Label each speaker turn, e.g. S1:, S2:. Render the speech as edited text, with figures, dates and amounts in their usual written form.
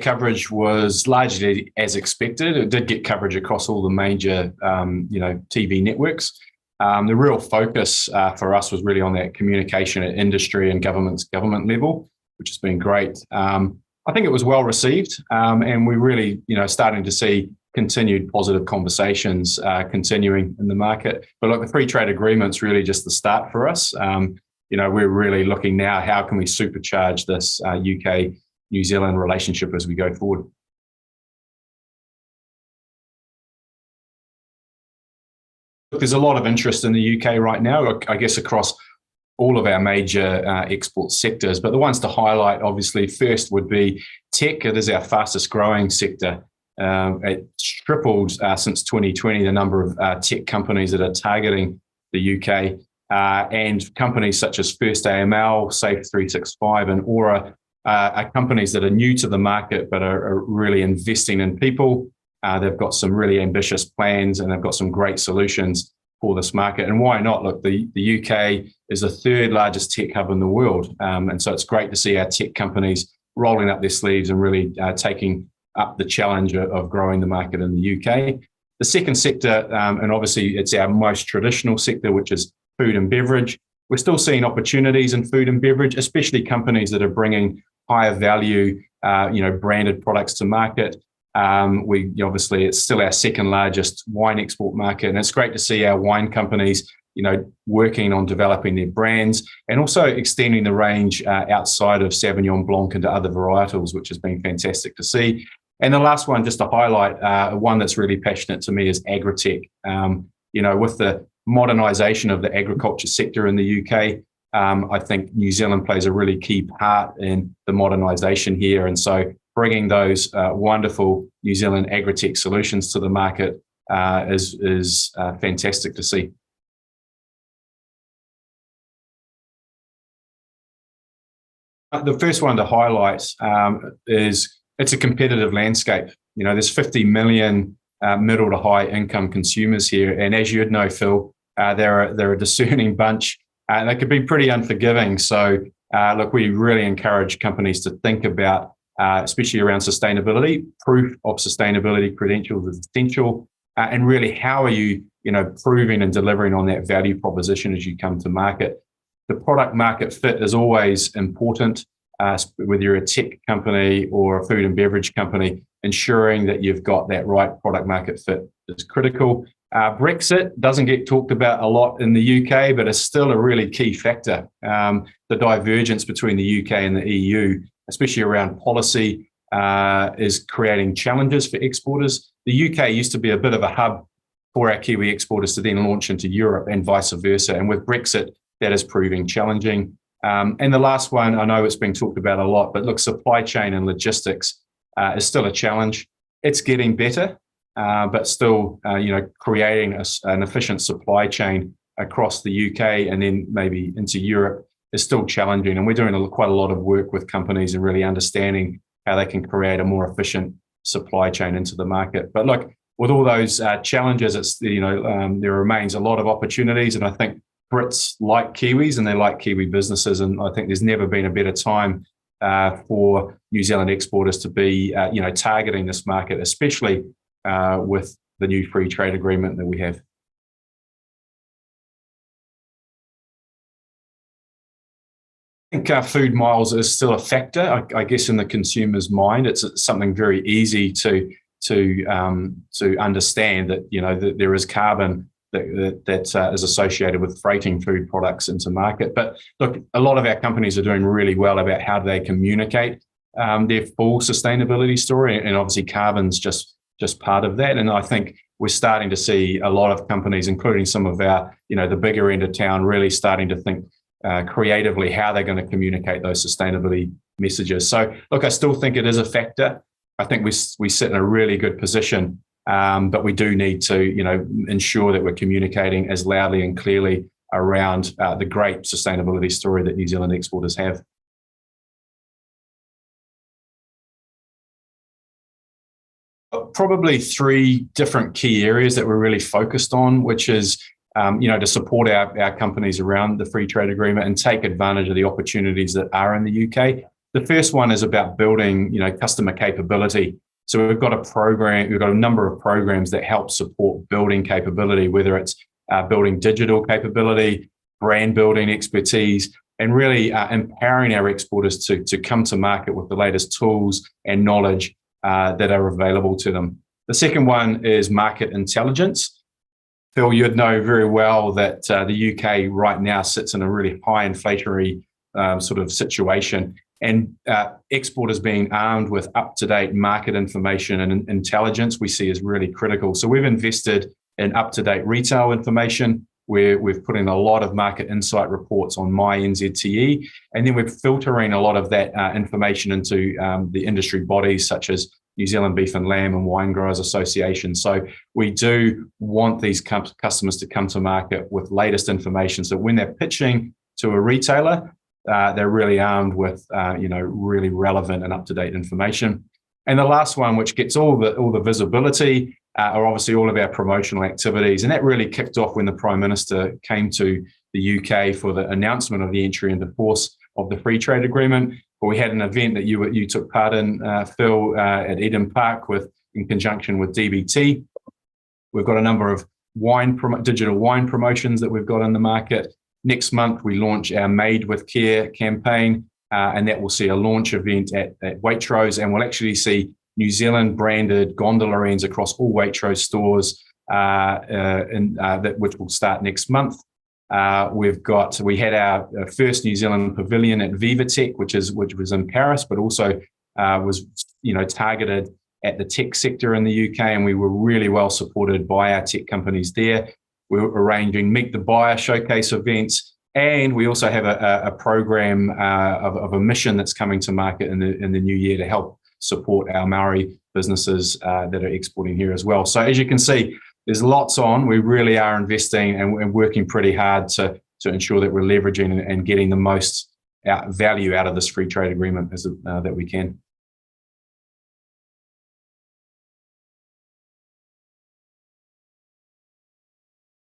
S1: Coverage was largely as expected. It did get coverage across all the major, TV networks. The real focus for us was really on that communication at industry and government level, which has been great. I think it was well received, and we really, starting to see continued positive conversations continuing in the market. But look, the free trade agreement's really just the start for us. We're really looking now, how can we supercharge this UK-New Zealand relationship as we go forward? There's a lot of interest in the UK right now, I guess, across all of our major export sectors. But the ones to highlight, obviously, first would be tech. It is our fastest growing sector. It's tripled since 2020, the number of tech companies that are targeting the UK. And companies such as First AML, Safe 365 and Aura are companies that are new to the market but are really investing in people. They've got some really ambitious plans and they've got some great solutions for this market. And why not? Look, the UK is the third largest tech hub in the world. And so it's great to see our tech companies rolling up their sleeves and really taking up the challenge of growing the market in the UK. The second sector, and obviously it's our most traditional sector, which is food and beverage. We're still seeing opportunities in food and beverage, especially companies that are bringing higher value, branded products to market. Obviously, it's still our second largest wine export market, and it's great to see our wine companies, working on developing their brands and also extending the range outside of Sauvignon Blanc into other varietals, which has been fantastic to see. And the last one, just to highlight, one that's really passionate to me is agritech. With the modernisation of the agriculture sector in the UK, I think New Zealand plays a really key part in the modernisation here. And so bringing those wonderful New Zealand agritech solutions to the market is fantastic to see. The first one to highlight is it's a competitive landscape. There's 50 million middle to high income consumers here. And as you'd know, Phil, they're a discerning bunch. They could be pretty unforgiving. So look, we really encourage companies to think about, especially around sustainability. Proof of sustainability credentials is essential. And really, how are you, proving and delivering on that value proposition as you come to market? The product market fit is always important, whether you're a tech company or a food and beverage company. Ensuring that you've got that right product market fit is critical. Brexit doesn't get talked about a lot in the UK, but it's still a really key factor. The divergence between the UK and the EU, especially around policy, is creating challenges for exporters. The UK used to be a bit of a hub for our Kiwi exporters to then launch into Europe and vice versa. And with Brexit, that is proving challenging. And the last one, I know it's been talked about a lot, but look, supply chain and logistics is still a challenge. It's getting better, but still, creating an efficient supply chain across the UK and then maybe into Europe is still challenging. And we're doing quite a lot of work with companies and really understanding how they can create a more efficient supply chain into the market. But look, with all those challenges, there remains a lot of opportunities. And I think Brits like Kiwis and they like Kiwi businesses. And I think there's never been a better time for New Zealand exporters to be, targeting this market, especially with the new free trade agreement that we have. I think food miles is still a factor. I guess in the consumer's mind, it's something very easy to understand that that there is carbon that is associated with freighting food products into market. But look, a lot of our companies are doing really well about how they communicate their full sustainability story, and obviously carbon's just part of that. And I think we're starting to see a lot of companies, including some of our, the bigger end of town, really starting to think creatively how they're going to communicate those sustainability messages. So look, I still think it is a factor. I think we sit in a really good position, but we do need to, ensure that we're communicating as loudly and clearly around the great sustainability story that New Zealand exporters have. Probably three different key areas that we're really focused on, which is, to support our companies around the free trade agreement and take advantage of the opportunities that are in the UK. The first one is about building, customer capability. So we've got a number of programs that help support building capability, whether it's building digital capability, brand building expertise, and really empowering our exporters to come to market with the latest tools and knowledge that are available to them. The second one is market intelligence. Phil, you'd know very well that the UK right now sits in a really high inflationary sort of situation, and exporters being armed with up-to-date market information and intelligence we see is really critical. So we've invested in up-to-date retail information, where we've put in a lot of market insight reports on MyNZTE, and then we're filtering a lot of that information into the industry bodies such as New Zealand Beef and Lamb and Wine Growers Association. So we do want these customers to come to market with latest information. So when they're pitching to a retailer, they're really armed with really relevant and up-to-date information. And the last one, which gets all the visibility, are obviously all of our promotional activities. And that really kicked off when the Prime Minister came to the UK for the announcement of the entry into force of the free trade agreement. But we had an event that you took part in, Phil, at Eden Park in conjunction with DBT. We've got a number of digital wine promotions that we've got in the market. Next month, we launch our Made with Care campaign, and that will see a launch event at Waitrose, and we'll actually see New Zealand branded gondolarines across all Waitrose stores, which will start next month. We had our first New Zealand pavilion at Vivatech, which was in Paris, but also was targeted at the tech sector in the UK, and we were really well supported by our tech companies there. We're arranging Meet the Buyer showcase events, and we also have a program of a mission that's coming to market in the new year to help support our Maori businesses that are exporting here as well. So as you can see, there's lots on. We really are investing and working pretty hard to ensure that we're leveraging and getting the most value out of this free trade agreement that we can.